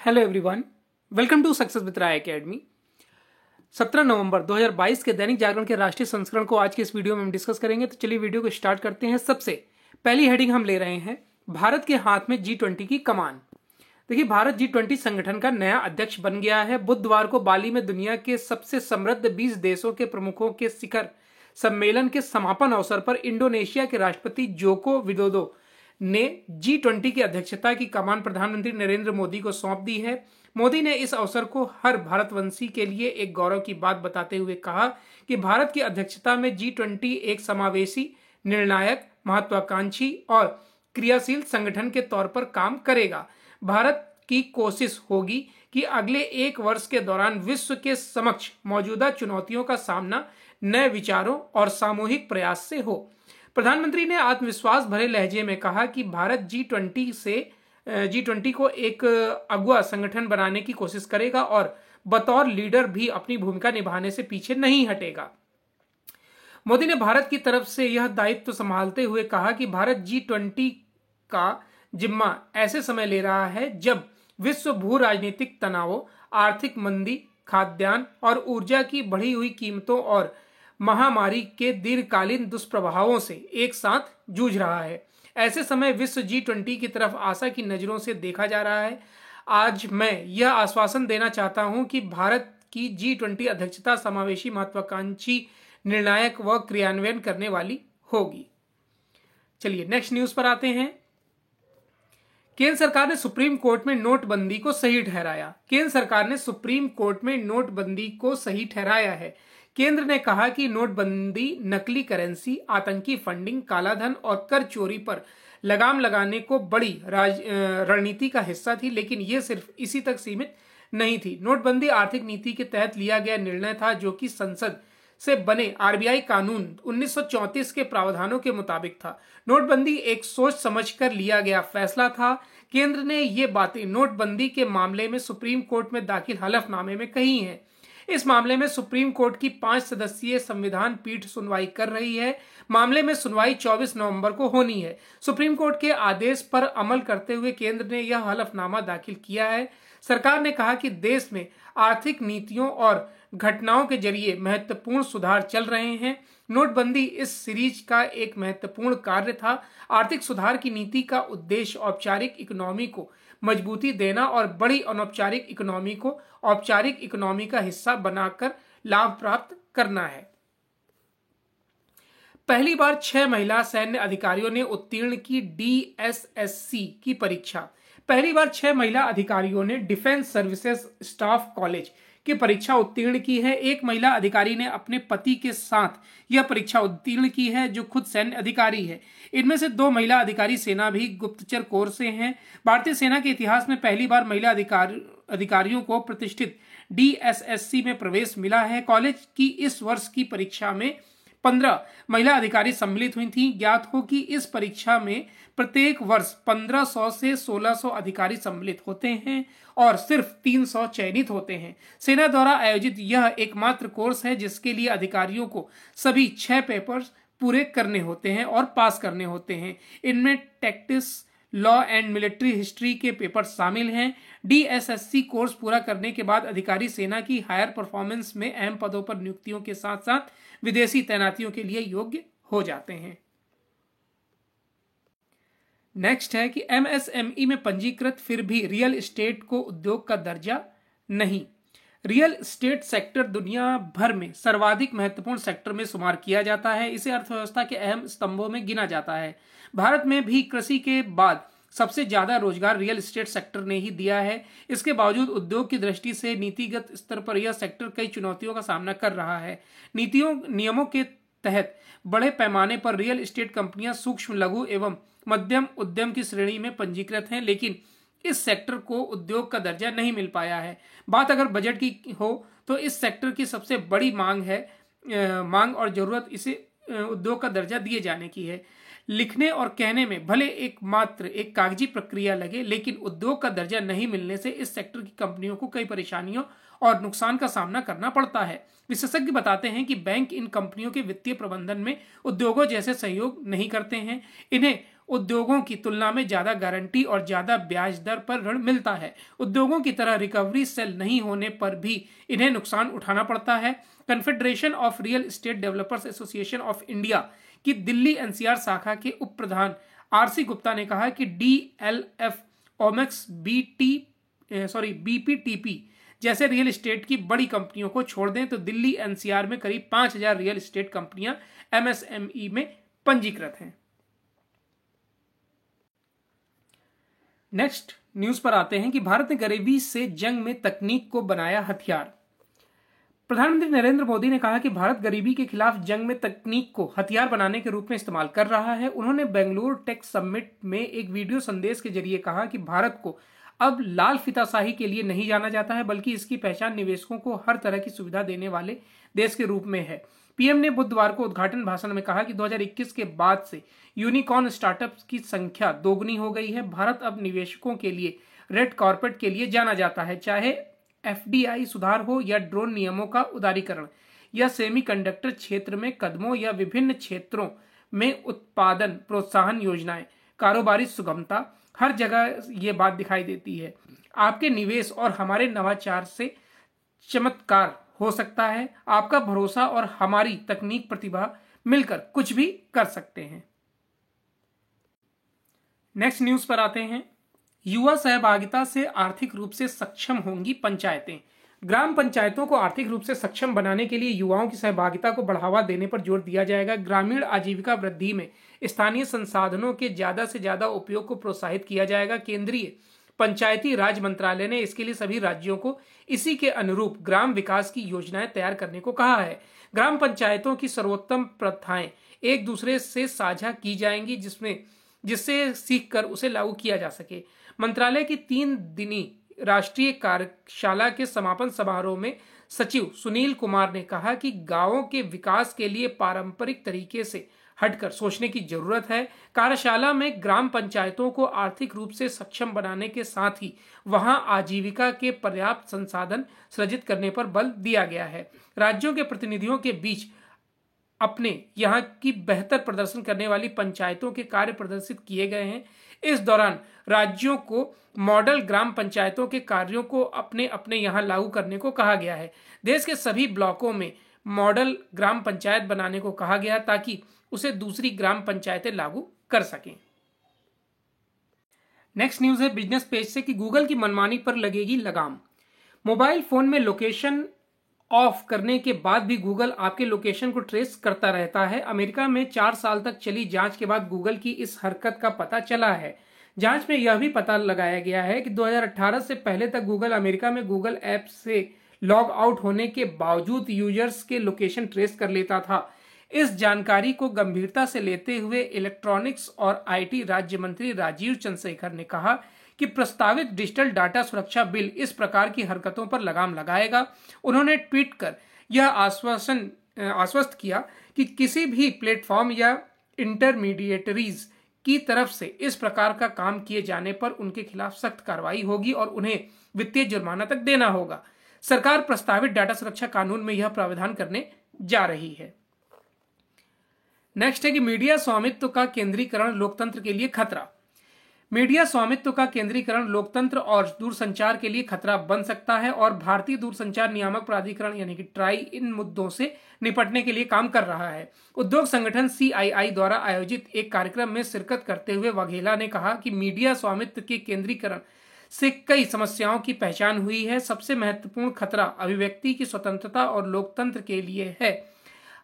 Hello everyone, welcome to success with Rai academy. 17 नवंबर 2022 के दैनिक जागरण के राष्ट्रीय संस्करण को आज के इस वीडियो में हम डिस्कस करेंगे। तो चलिए वीडियो को स्टार्ट करते हैं। सबसे पहली हेडिंग हम ले रहे हैं, भारत के हाथ में G20 की कमान। देखिए, भारत G20 संगठन का नया अध्यक्ष बन गया है। बुधवार को बाली में दुनिया के सबसे समृद्ध 20 देशों के प्रमुखों के शिखर सम्मेलन के समापन अवसर पर इंडोनेशिया के राष्ट्रपति जोको विदोदो ने G20 की अध्यक्षता की कमान प्रधानमंत्री नरेंद्र मोदी को सौंप दी है। मोदी ने इस अवसर को हर भारतवंशी के लिए एक गौरव की बात बताते हुए कहा कि भारत की अध्यक्षता में G20 एक समावेशी, निर्णायक, महत्वाकांक्षी और क्रियाशील संगठन के तौर पर काम करेगा। भारत की कोशिश होगी कि अगले एक वर्ष के दौरान विश्व के समक्ष मौजूदा चुनौतियों का सामना नए विचारों और सामूहिक प्रयास से हो। प्रधानमंत्री ने आत्मविश्वास भरे लहजे में कहा कि भारत G20 को एक अगुआ संगठन बनाने की कोशिश करेगा और बतौर लीडर भी अपनी भूमिका निभाने से पीछे नहीं हटेगा। मोदी ने भारत की तरफ से यह दायित्व संभालते हुए कहा कि भारत G20 का जिम्मा ऐसे समय ले रहा है जब विश्व भू राजनीतिक तनावों, आर्थिक मंदी, खाद्यान्न और ऊर्जा की बढ़ी हुई कीमतों और महामारी के दीर्घकालीन दुष्प्रभावों से एक साथ जूझ रहा है। ऐसे समय विश्व G20 की तरफ आशा की नजरों से देखा जा रहा है। आज मैं यह आश्वासन देना चाहता हूं कि भारत की G20 अध्यक्षता समावेशी, महत्वाकांक्षी, निर्णायक व क्रियान्वयन करने वाली होगी। चलिए नेक्स्ट न्यूज पर आते हैं। केंद्र सरकार ने सुप्रीम कोर्ट में नोटबंदी को सही ठहराया। केंद्र सरकार ने सुप्रीम कोर्ट में नोटबंदी को सही ठहराया है। केंद्र ने कहा कि नोटबंदी नकली करेंसी, आतंकी फंडिंग, कालाधन और कर चोरी पर लगाम लगाने को बड़ी रणनीति का हिस्सा थी, लेकिन यह सिर्फ इसी तक सीमित नहीं थी। नोटबंदी आर्थिक नीति के तहत लिया गया निर्णय था, जो कि संसद से बने आरबीआई कानून 1934 के प्रावधानों के मुताबिक था। नोटबंदी एक सोच समझकर लिया गया फैसला था। केंद्र ने ये बातें नोटबंदी के मामले में सुप्रीम कोर्ट में दाखिल हलफनामे में कही हैं। इस मामले में सुप्रीम कोर्ट की 5 सदस्यीय संविधान पीठ सुनवाई कर रही है। मामले में सुनवाई 24 नवंबर को होनी है। सुप्रीम कोर्ट के आदेश पर अमल करते हुए केंद्र ने यह हलफनामा दाखिल किया है। सरकार ने कहा कि देश में आर्थिक नीतियों और घटनाओं के जरिए महत्वपूर्ण सुधार चल रहे हैं। नोटबंदी इस सीरीज का एक महत्वपूर्ण कार्य था। आर्थिक सुधार की नीति का उद्देश्य औपचारिक इकोनॉमी को मजबूती देना और बड़ी अनौपचारिक इकोनॉमी को औपचारिक इकोनॉमी का हिस्सा बनाकर लाभ प्राप्त करना है। पहली बार 6 महिला सैन्य अधिकारियों ने उत्तीर्ण की DSSC की परीक्षा। पहली बार 6 महिला अधिकारियों ने डिफेंस सर्विसेज स्टाफ कॉलेज की परीक्षा उत्तीर्ण की है। एक महिला अधिकारी ने अपने पति के साथ यह परीक्षा उत्तीर्ण की है, जो खुद सैन्य अधिकारी है। इनमें से 2 महिला अधिकारी सेना भी गुप्तचर कोर से हैं। भारतीय सेना के इतिहास में पहली बार महिला अधिकारियों को प्रतिष्ठित DSSC में प्रवेश मिला है। कॉलेज की इस वर्ष की परीक्षा में 15 महिला अधिकारी सम्मिलित हुई थीं। ज्ञात हो कि इस परीक्षा में प्रत्येक वर्ष 1500 से 1600 अधिकारी सम्मिलित होते हैं और सिर्फ 300 चयनित होते हैं। सेना द्वारा आयोजित यह एकमात्र कोर्स है जिसके लिए अधिकारियों को सभी 6 पेपर्स पूरे करने होते हैं और पास करने होते हैं। इनमें tactics, law and military history के पेपर शामिल हैं। DSSC कोर्स पूरा करने के बाद अधिकारी सेना की हायर परफॉर्मेंस में अहम पदों पर नियुक्तियों के साथ साथ विदेशी तैनातियों के लिए योग्य हो जाते हैं। नेक्स्ट है कि MSME में पंजीकृत फिर भी रियल एस्टेट को उद्योग का दर्जा नहीं। रियल एस्टेट सेक्टर दुनिया भर में सर्वाधिक महत्वपूर्ण सेक्टर में शुमार किया जाता है। इसे अर्थव्यवस्था के अहम स्तंभों में गिना जाता है। भारत में भी कृषि के बाद सबसे ज्यादा रोजगार रियल एस्टेट सेक्टर ने ही दिया है। इसके बावजूद उद्योग की दृष्टि से नीतिगत स्तर पर यह सेक्टर कई चुनौतियों का सामना कर रहा है। नियमों के तहत बड़े पैमाने पर रियल एस्टेट कंपनियां सूक्ष्म, लघु एवं मध्यम उद्यम की श्रेणी में पंजीकृत हैं, लेकिन इस सेक्टर को उद्योग का दर्जा नहीं मिल पाया है। बात अगर बजट की हो तो इस सेक्टर की सबसे बड़ी मांग और जरूरत इसे उद्योग का दर्जा दिए जाने की है। लिखने और कहने में भले एक कागजी प्रक्रिया लगे, लेकिन उद्योग का दर्जा नहीं मिलने से इस सेक्टर की कंपनियों को कई परेशानियों और नुकसान का सामना करना पड़ता है। विशेषज्ञ बताते हैं कि बैंक इन कंपनियों के वित्तीय प्रबंधन में उद्योगों जैसे सहयोग नहीं करते हैं। इन्हें उद्योगों की तुलना में ज्यादा गारंटी और ज्यादा ब्याज दर पर ऋण मिलता है। उद्योगों की तरह रिकवरी सेल नहीं होने पर भी इन्हें नुकसान उठाना पड़ता है। Confederation of real estate developers association of India की दिल्ली एनसीआर शाखा के उप प्रधान आरसी गुप्ता ने कहा कि डीएलएफ, ओमेक्स, बीपीटीपी जैसे रियल एस्टेट की बड़ी कंपनियों को छोड़ दें तो दिल्ली एनसीआर में करीब 5000 रियल एस्टेट कंपनियां एमएसएमई में पंजीकृत हैं। नेक्स्ट न्यूज पर आते हैं कि भारत ने गरीबी से जंग में तकनीक को बनाया हथियार। प्रधानमंत्री नरेंद्र मोदी ने कहा कि भारत गरीबी के खिलाफ जंग में तकनीक को हथियार बनाने के रूप में इस्तेमाल कर रहा है। उन्होंने बेंगलुरु टेक समिट में एक वीडियो संदेश के जरिए कहा कि भारत को अब लाल फीताशाही के लिए नहीं जाना जाता है, बल्कि इसकी पहचान निवेशकों को हर तरह की सुविधा देने वाले देश के रूप में है। पीएम ने बुधवार को उद्घाटन भाषण में कहा कि 2021 के बाद से यूनिकॉर्न स्टार्टअप्स की संख्या दोगुनी हो गई है। भारत अब निवेशकों के लिए रेड कॉर्पेट के लिए जाना जाता है, चाहे एफडीआई सुधार हो या ड्रोन नियमों का उदारीकरण या सेमीकंडक्टर क्षेत्र में कदमों या विभिन्न क्षेत्रों में उत्पादन प्रोत्साहन योजनाएं, कारोबारी सुगमता, हर जगह ये बात दिखाई देती है। आपके निवेश और हमारे नवाचार से चमत्कार हो सकता है। आपका भरोसा और हमारी तकनीक प्रतिभा मिलकर कुछ भी कर सकते हैं। नेक्स्ट न्यूज पर आते हैं। युवा सहभागिता से आर्थिक रूप से सक्षम होंगी पंचायतें। ग्राम पंचायतों को आर्थिक रूप से सक्षम बनाने के लिए युवाओं की सहभागिता को बढ़ावा देने पर जोर दिया जाएगा। ग्रामीण आजीविका वृद्धि में स्थानीय संसाधनों के ज्यादा से ज्यादा उपयोग को प्रोत्साहित किया जाएगा। केंद्रीय पंचायती राज मंत्रालय ने इसके लिए सभी राज्यों को इसी के अनुरूप ग्राम विकास की योजनाएं तैयार करने को कहा है। ग्राम पंचायतों की सर्वोत्तम प्रथाएं एक दूसरे से साझा की जाएंगी, जिससे सीखकर उसे लागू किया जा सके। मंत्रालय की 3 दिनी राष्ट्रीय कार्यशाला के समापन समारोह में सचिव सुनील कुमार ने कहा कि गांवों के विकास के लिए पारंपरिक तरीके से हटकर सोचने की जरूरत है। कार्यशाला में ग्राम पंचायतों को आर्थिक रूप से सक्षम बनाने के साथ ही वहां आजीविका के पर्याप्त संसाधन सृजित करने पर बल दिया गया है। राज्यों के प्रतिनिधियों के बीच अपने यहाँ की बेहतर प्रदर्शन करने वाली पंचायतों के कार्य प्रदर्शित किए गए हैं। इस दौरान राज्यों को मॉडल ग्राम पंचायतों के कार्यों को अपने अपने यहाँ लागू करने को कहा गया है। देश के सभी ब्लॉकों में मॉडल ग्राम पंचायत बनाने को कहा गया ताकि उसे दूसरी ग्राम पंचायतें लागू कर सकें। नेक्स्ट न्यूज है बिजनेस पेज से कि गूगल की मनमानी पर लगेगी लगाम। मोबाइल फोन में लोकेशन ऑफ करने के बाद भी गूगल आपके लोकेशन को ट्रेस करता रहता है। अमेरिका में 4 साल तक चली जांच के बाद गूगल की इस हरकत का पता चला है। जांच में यह भी पता लगाया गया है कि 2018 से पहले तक गूगल अमेरिका में गूगल ऐप से लॉग आउट होने के बावजूद यूजर्स के लोकेशन ट्रेस कर लेता था। इस जानकारी को गंभीरता से लेते हुए इलेक्ट्रॉनिक्स और आईटी राज्य मंत्री राजीव चंद्रशेखर ने कहा कि प्रस्तावित डिजिटल डाटा सुरक्षा बिल इस प्रकार की हरकतों पर लगाम लगाएगा। उन्होंने ट्वीट कर यह आश्वस्त किया कि किसी भी प्लेटफॉर्म या इंटरमीडिएटरीज की तरफ से इस प्रकार का काम किए जाने पर उनके खिलाफ सख्त कार्रवाई होगी और उन्हें वित्तीय जुर्माना तक देना होगा। सरकार प्रस्तावित डाटा सुरक्षा कानून में यह प्रावधान करने जा रही है। नेक्स्ट है कि मीडिया स्वामित्व का केंद्रीकरण लोकतंत्र के लिए खतरा। मीडिया स्वामित्व का केंद्रीकरण लोकतंत्र और दूरसंचार के लिए खतरा बन सकता है और भारतीय दूरसंचार नियामक प्राधिकरण यानी कि ट्राई इन मुद्दों से निपटने के लिए काम कर रहा है। उद्योग संगठन सीआईआई द्वारा आयोजित एक कार्यक्रम में शिरकत करते हुए वाघेला ने कहा कि मीडिया स्वामित्व के केंद्रीकरण से कई समस्याओं की पहचान हुई है। सबसे महत्वपूर्ण खतरा अभिव्यक्ति की स्वतंत्रता और लोकतंत्र के लिए है।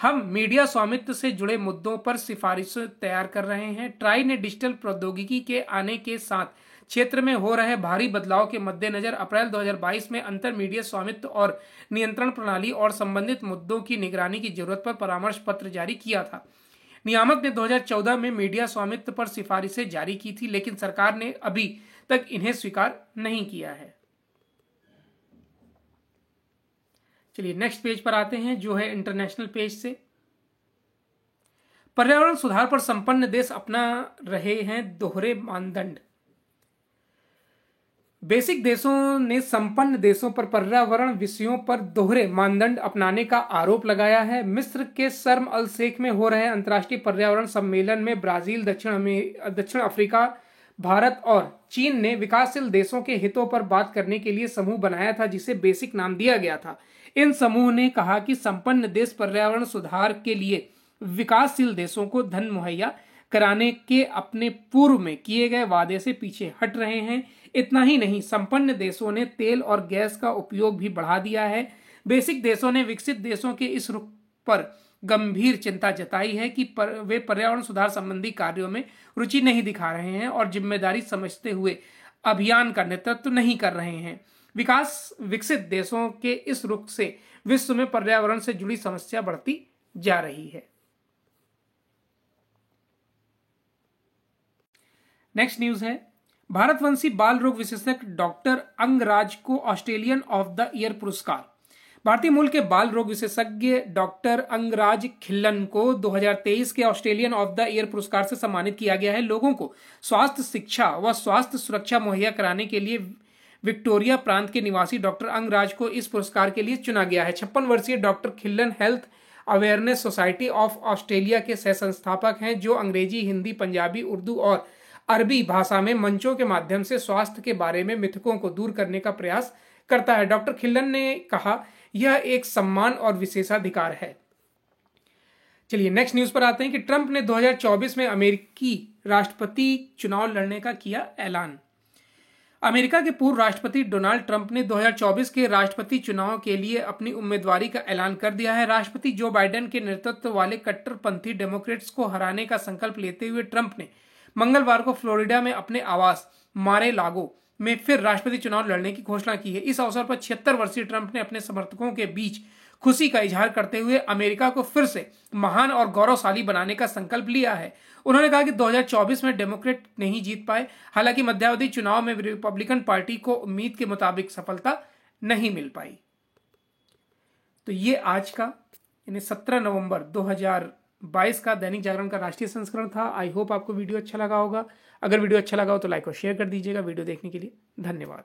हम मीडिया स्वामित्व से जुड़े मुद्दों पर सिफारिशें तैयार कर रहे हैं। ट्राई ने डिजिटल प्रौद्योगिकी के आने के साथ क्षेत्र में हो रहे भारी बदलाव के मद्देनजर अप्रैल 2022 में अंतर मीडिया स्वामित्व और नियंत्रण प्रणाली और संबंधित मुद्दों की निगरानी की जरूरत पर परामर्श पत्र जारी किया था। नियामक ने 2014 में मीडिया स्वामित्व पर सिफारिशें जारी की थी, लेकिन सरकार ने अभी तक इन्हें स्वीकार नहीं किया है। चलिए नेक्स्ट पेज पर आते हैं जो है इंटरनेशनल पेज से। पर्यावरण सुधार पर संपन्न देश अपना रहे हैं दोहरे मानदंड। बेसिक देशों ने संपन्न देशों पर पर्यावरण विषयों पर दोहरे मानदंड अपनाने का आरोप लगाया है। मिस्र के शर्म अल शेख में हो रहे अंतर्राष्ट्रीय पर्यावरण सम्मेलन में ब्राजील, दक्षिण अफ्रीका, भारत और चीन ने विकासशील देशों के हितों पर बात करने के लिए समूह बनाया था, जिसे बेसिक नाम दिया गया था। इन समूह ने कहा कि संपन्न देश पर्यावरण सुधार के लिए विकासशील देशों को धन मुहैया कराने के अपने पूर्व में किए गए वादे से पीछे हट रहे हैं। इतना ही नहीं, संपन्न देशों ने तेल और गैस का उपयोग भी बढ़ा दिया है। बेसिक देशों ने विकसित देशों के इस रुख पर गंभीर चिंता जताई है कि वे पर्यावरण सुधार संबंधी कार्यों में रुचि नहीं दिखा रहे हैं और जिम्मेदारी समझते हुए अभियान का नेतृत्व नहीं कर रहे हैं। विकसित देशों के इस रुख से विश्व में पर्यावरण से जुड़ी समस्या बढ़ती जा रही है। नेक्स्ट न्यूज है, भारतवंशी बाल रोग विशेषज्ञ डॉक्टर अंगराज को ऑस्ट्रेलियन ऑफ द ईयर पुरस्कार। भारतीय मूल के बाल रोग विशेषज्ञ डॉक्टर अंगराज खिल्लन को 2023 के ऑस्ट्रेलियन ऑफ द ईयर पुरस्कार से सम्मानित किया गया है। लोगों को स्वास्थ्य शिक्षा व स्वास्थ्य सुरक्षा मुहैया कराने के लिए विक्टोरिया प्रांत के निवासी डॉक्टर अंगराज को इस पुरस्कार के लिए चुना गया है। 56 वर्षीय doctor Khillan health awareness society of Australia के सह संस्थापक हैं, जो अंग्रेजी, हिंदी, पंजाबी, उर्दू और अरबी भाषा में मंचों के माध्यम से स्वास्थ्य के बारे में मिथकों को दूर करने का प्रयास करता है। डॉक्टर खिल्लन ने कहा, यह एक सम्मान और विशेषाधिकार है। चलिए नेक्स्ट न्यूज पर आते हैं कि ट्रंप ने 2024 में अमेरिकी राष्ट्रपति चुनाव लड़ने का किया ऐलान। अमेरिका के पूर्व राष्ट्रपति डोनाल्ड ट्रंप ने 2024 के राष्ट्रपति चुनाव के लिए अपनी उम्मीदवारी का ऐलान कर दिया है। राष्ट्रपति जो बाइडेन के नेतृत्व वाले कट्टरपंथी डेमोक्रेट्स को हराने का संकल्प लेते हुए ट्रंप ने मंगलवार को फ्लोरिडा में अपने आवास मारे-लागो में फिर राष्ट्रपति चुनाव लड़ने की घोषणा की है। इस अवसर पर 76 वर्षीय ट्रंप ने अपने समर्थकों के बीच खुशी का इजहार करते हुए अमेरिका को फिर से महान और गौरवशाली बनाने का संकल्प लिया है। उन्होंने कहा कि 2024 में डेमोक्रेट नहीं जीत पाए, हालांकि मध्यावधि चुनाव में रिपब्लिकन पार्टी को उम्मीद के मुताबिक सफलता नहीं मिल पाई। तो ये आज का यानी 17 नवंबर 2022 का दैनिक जागरण का राष्ट्रीय संस्करण था। आई होप आपको वीडियो अच्छा लगा होगा। अगर वीडियो अच्छा लगा हो तो लाइक और शेयर कर दीजिएगा। वीडियो देखने के लिए धन्यवाद।